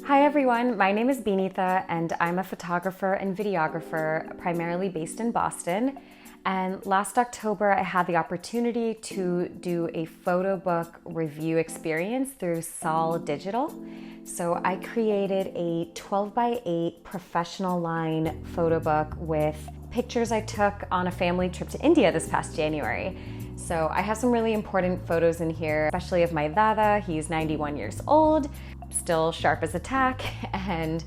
Hi everyone, my name is Binitha and I'm a photographer and videographer primarily based in Boston. And last October I had the opportunity to do a photo book review experience through SAAL Digital. So I created a 12x8 professional line photo book with pictures I took on a family trip to India this past January. So I have some really important photos in here, especially of my Dada. He's 91 years old, still sharp as a tack, and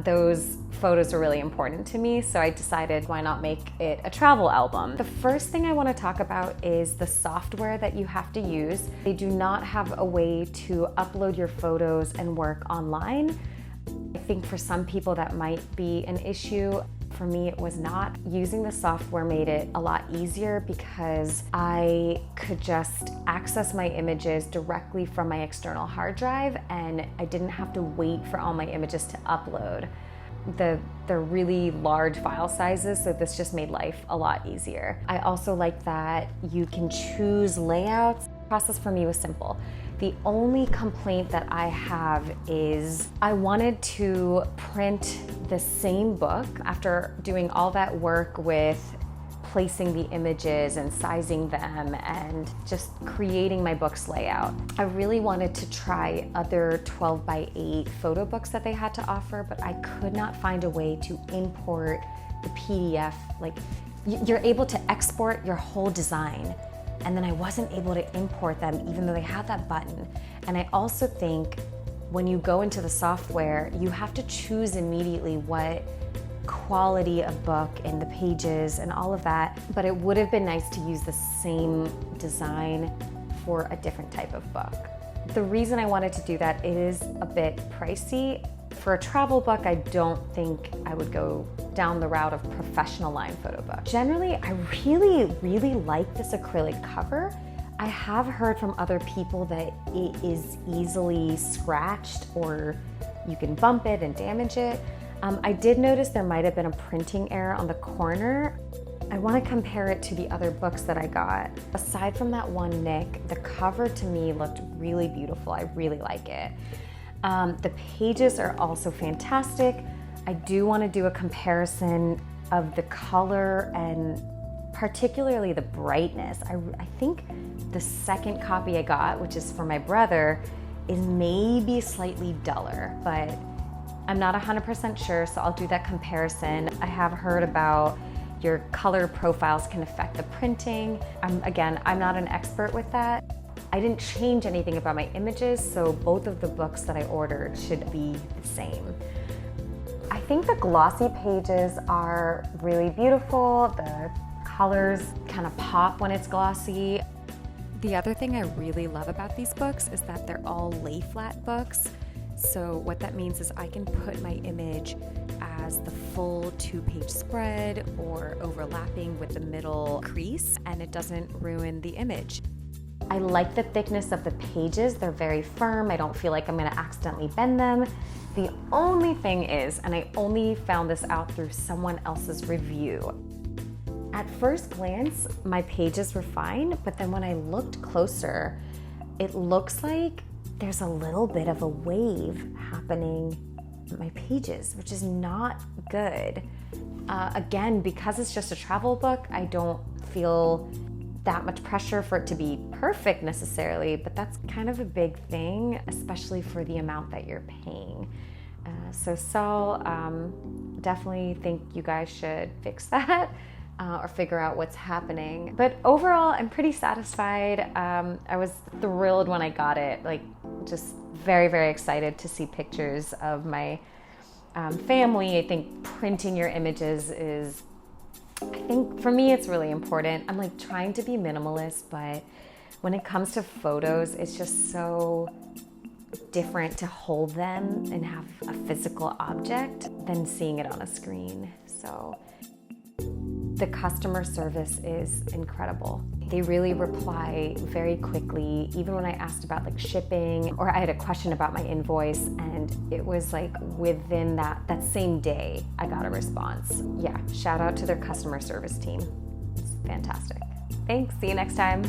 those photos are really important to me, so I decided why not make it a travel album. The first thing I want to talk about is the software that you have to use. They do not have a way to upload your photos and work online. I think for some people that might be an issue. For me, it was not. Using the software made it a lot easier because I could just access my images directly from my external hard drive, and I didn't have to wait for all my images to upload. They're really large file sizes, so this just made life a lot easier. I also like that you can choose layouts. The process for me was simple. The only complaint that I have is I wanted to print the same book after doing all that work with placing the images and sizing them and just creating my book's layout. I really wanted to try other 12x8 photo books that they had to offer, but I could not find a way to import the PDF. Like, you're able to export your whole design, and then I wasn't able to import them even though they had that button. And I also think when you go into the software, you have to choose immediately what quality of book and the pages and all of that, but it would have been nice to use the same design for a different type of book. The reason I wanted to do that, it is a bit pricey. For a travel book, I don't think I would go down the route of professional line photo book. Generally, I really like this acrylic cover. I have heard from other people that it is easily scratched or you can bump it and damage it. I did notice there might have been a printing error on the corner. I want to compare it to the other books that I got. Aside from that one nick, the cover to me looked really beautiful. I really like it. The pages are also fantastic. I do want to do a comparison of the color and particularly the brightness. I think the second copy I got, which is for my brother, is maybe slightly duller, but I'm not 100% sure, so I'll do that comparison. I have heard about your color profiles can affect the printing. Again, I'm not an expert with that. I didn't change anything about my images, so both of the books that I ordered should be the same. I think the glossy pages are really beautiful. The colors kind of pop when it's glossy. The other thing I really love about these books is that they're all lay flat books. So what that means is I can put my image as the full 2-page spread or overlapping with the middle crease, and it doesn't ruin the image. I like the thickness of the pages. They're very firm. I don't feel like I'm gonna accidentally bend them. The only thing is, and I only found this out through someone else's review, at first glance, my pages were fine, but then when I looked closer, it looks like there's a little bit of a wave happening in my pages, which is not good. Again, because it's just a travel book, I don't feel that much pressure for it to be perfect necessarily, but that's kind of a big thing, especially for the amount that you're paying. So SAAL, definitely think you guys should fix that or figure out what's happening. But overall, I'm pretty satisfied. I was thrilled when I got it, like just very excited to see pictures of my family. I think printing your images is, I think for me, it's really important. I'm like trying to be minimalist, but when it comes to photos, it's just so different to hold them and have a physical object than seeing it on a screen. So the customer service is incredible. They really reply very quickly, even when I asked about like shipping, or I had a question about my invoice, and it was like within that same day, I got a response. Yeah, shout out to their customer service team. It's fantastic. Thanks, see you next time.